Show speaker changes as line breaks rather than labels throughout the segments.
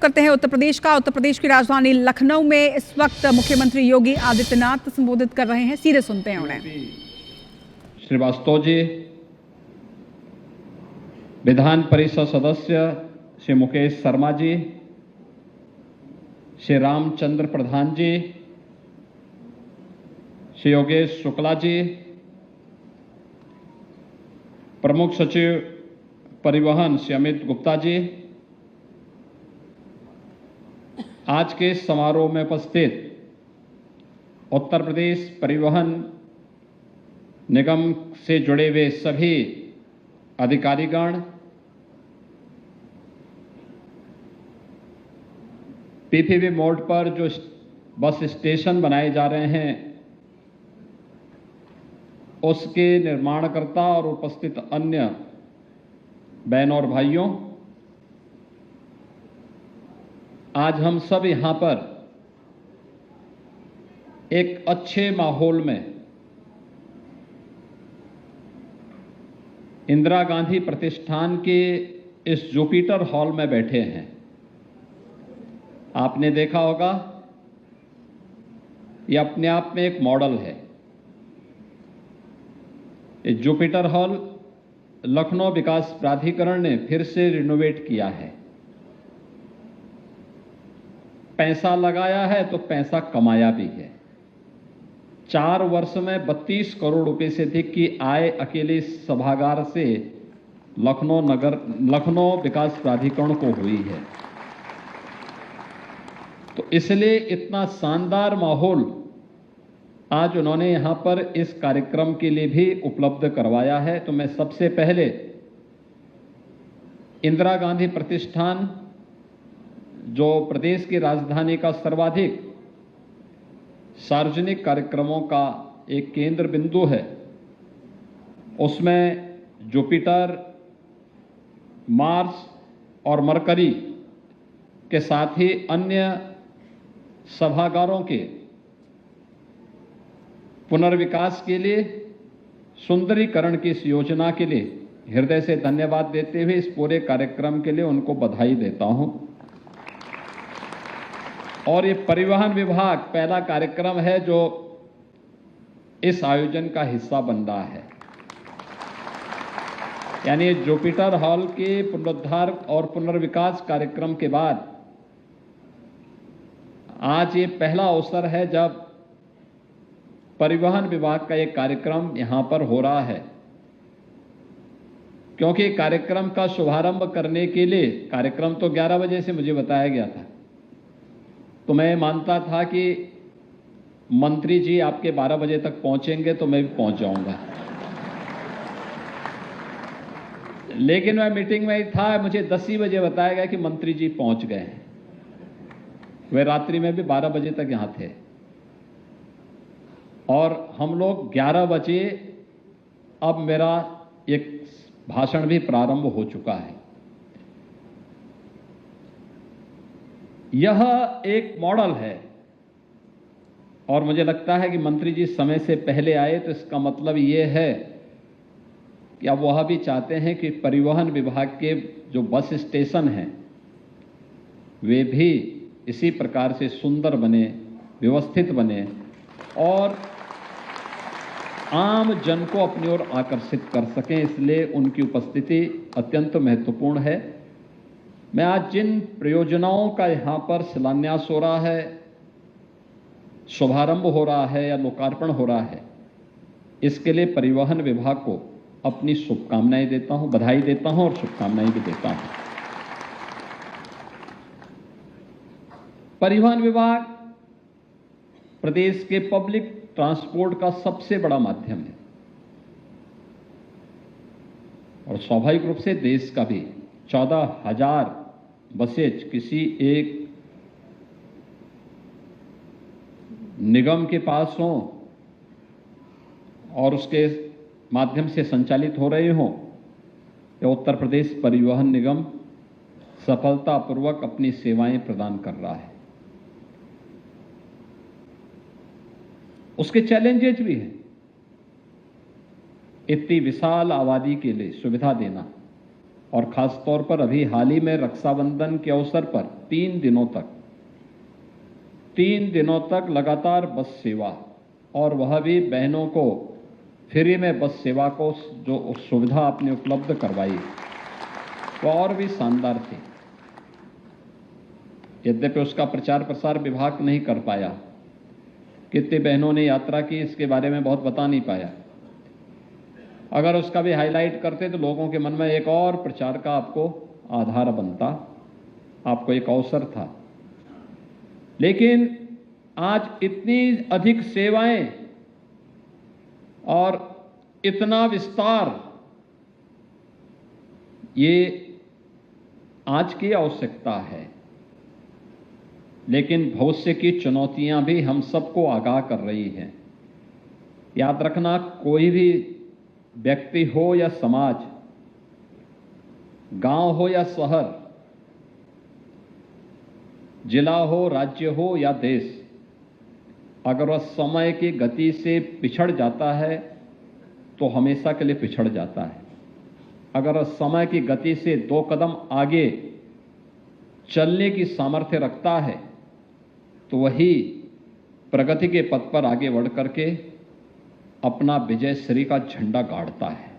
करते हैं उत्तर प्रदेश का। उत्तर प्रदेश की राजधानी लखनऊ में इस वक्त मुख्यमंत्री योगी आदित्यनाथ संबोधित कर रहे हैं। सीधे सुनते हैं उन्हें।
श्रीवास्तव जी, विधान परिषद सदस्य श्री मुकेश शर्मा जी, श्री रामचंद्र प्रधान जी, श्री योगेश शुक्ला जी, प्रमुख सचिव परिवहन श्री अमित गुप्ता जी, आज के समारोह में उपस्थित उत्तर प्रदेश परिवहन निगम से जुड़े हुए सभी अधिकारीगण, पीपीपी मोड पर जो बस स्टेशन बनाए जा रहे हैं उसके निर्माणकर्ता और उपस्थित अन्य बहनों और भाइयों, आज हम सब यहां पर एक अच्छे माहौल में इंदिरा गांधी प्रतिष्ठान के इस जुपिटर हॉल में बैठे हैं। आपने देखा होगा, यह अपने आप में एक मॉडल है। ये जुपिटर हॉल लखनऊ विकास प्राधिकरण ने फिर से रिनोवेट किया है। पैसा लगाया है तो पैसा कमाया भी है। 4 वर्ष में 32 करोड़ रुपए से अधिक की आय अकेले सभागार से लखनऊ विकास प्राधिकरण को हुई है। तो इसलिए इतना शानदार माहौल आज उन्होंने यहां पर इस कार्यक्रम के लिए भी उपलब्ध करवाया है। तो मैं सबसे पहले इंदिरा गांधी प्रतिष्ठान, जो प्रदेश की राजधानी का सर्वाधिक सार्वजनिक कार्यक्रमों का एक केंद्र बिंदु है, उसमें जुपिटर, मार्स और मरकरी के साथ ही अन्य सभागारों के पुनर्विकास के लिए, सुंदरीकरण की इस योजना के लिए हृदय से धन्यवाद देते हुए इस पूरे कार्यक्रम के लिए उनको बधाई देता हूं। और ये परिवहन विभाग पहला कार्यक्रम है जो इस आयोजन का हिस्सा बन रहा है। यानी जुपिटर हॉल के पुनरुद्धार और पुनर्विकास कार्यक्रम के बाद आज ये पहला अवसर है जब परिवहन विभाग का एक कार्यक्रम यहां पर हो रहा है। क्योंकि कार्यक्रम का शुभारंभ करने के लिए, कार्यक्रम तो 11 बजे से मुझे बताया गया था, तो मैं मानता था कि मंत्री जी आपके 12 बजे तक पहुंचेंगे तो मैं भी पहुंच जाऊंगा। लेकिन मैं मीटिंग में ही था, मुझे 10 ही बजे बताया गया कि मंत्री जी पहुंच गए हैं। वे रात्रि में भी 12 बजे तक यहां थे और हम लोग 11 बजे, अब मेरा एक भाषण भी प्रारंभ हो चुका है। यह एक मॉडल है और मुझे लगता है कि मंत्री जी समय से पहले आए, तो इसका मतलब यह है कि अब वह भी चाहते हैं कि परिवहन विभाग के जो बस स्टेशन हैं वे भी इसी प्रकार से सुंदर बने, व्यवस्थित बने और आम जन को अपनी ओर आकर्षित कर सकें। इसलिए उनकी उपस्थिति अत्यंत महत्वपूर्ण है। मैं आज जिन परियोजनाओं का यहां पर शिलान्यास हो रहा है, शुभारंभ हो रहा है या लोकार्पण हो रहा है, इसके लिए परिवहन विभाग को अपनी शुभकामनाएं देता हूं, बधाई देता हूं और शुभकामनाएं भी देता हूं। परिवहन विभाग प्रदेश के पब्लिक ट्रांसपोर्ट का सबसे बड़ा माध्यम है और स्वाभाविक रूप से देश का भी। 14,000 बसेज किसी एक निगम के पास हों और उसके माध्यम से संचालित हो रहे हों, या उत्तर प्रदेश परिवहन निगम सफलतापूर्वक अपनी सेवाएं प्रदान कर रहा है। उसके चैलेंजेज भी हैं। इतनी विशाल आबादी के लिए सुविधा देना, और खास तौर पर अभी हाल ही में रक्षाबंधन के अवसर पर 3 दिनों तक लगातार बस सेवा, और वह भी बहनों को फ्री में बस सेवा को जो सुविधा आपने उपलब्ध करवाई वो और भी शानदार थी। यद्यपि उसका प्रचार प्रसार विभाग नहीं कर पाया, कितनी बहनों ने यात्रा की इसके बारे में बहुत बता नहीं पाया। अगर उसका भी हाईलाइट करते तो लोगों के मन में एक और प्रचार का आपको आधार बनता, आपको एक अवसर था। लेकिन आज इतनी अधिक सेवाएं और इतना विस्तार, ये आज की आवश्यकता है, लेकिन भविष्य की चुनौतियां भी हम सबको आगाह कर रही हैं। याद रखना, कोई भी व्यक्ति हो या समाज, गांव हो या शहर, जिला हो, राज्य हो या देश, अगर वह समय की गति से पिछड़ जाता है तो हमेशा के लिए पिछड़ जाता है। अगर वह समय की गति से 2 कदम आगे चलने की सामर्थ्य रखता है तो वही प्रगति के पथ पर आगे बढ़ करके अपना विजय श्री का झंडा गाड़ता है।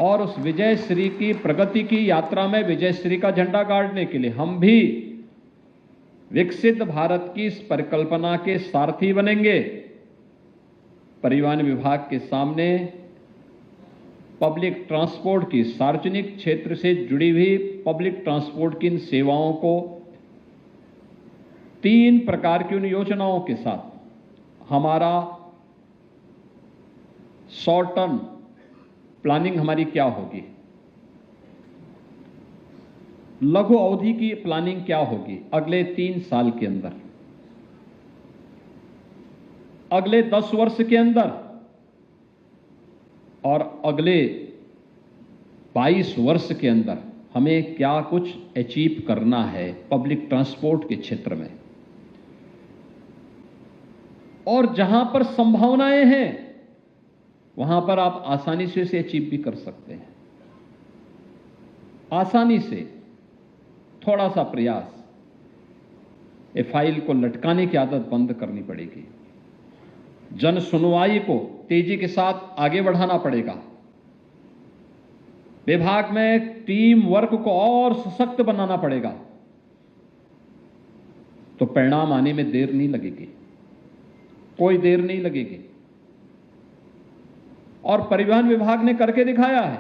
और उस विजय श्री की प्रगति की यात्रा में विजय श्री का झंडा गाड़ने के लिए हम भी विकसित भारत की इस परिकल्पना के सारथी बनेंगे। परिवहन विभाग के सामने पब्लिक ट्रांसपोर्ट की, सार्वजनिक क्षेत्र से जुड़ी हुई पब्लिक ट्रांसपोर्ट की इन सेवाओं को 3 प्रकार की उन योजनाओं के साथ हमारा शॉर्ट टर्म प्लानिंग हमारी क्या होगी, लघु अवधि की प्लानिंग क्या होगी अगले 3 साल के अंदर, अगले 10 वर्ष के अंदर और अगले 22 वर्ष के अंदर हमें क्या कुछ अचीव करना है पब्लिक ट्रांसपोर्ट के क्षेत्र में। और जहां पर संभावनाएं हैं वहां पर आप आसानी से इसे अचीव भी कर सकते हैं। आसानी से, थोड़ा सा प्रयास, ये फाइल को लटकाने की आदत बंद करनी पड़ेगी। जन सुनवाई को तेजी के साथ आगे बढ़ाना पड़ेगा। विभाग में टीम वर्क को और सशक्त बनाना पड़ेगा, तो परिणाम आने में देर नहीं लगेगी, कोई देर नहीं लगेगी। और परिवहन विभाग ने करके दिखाया है।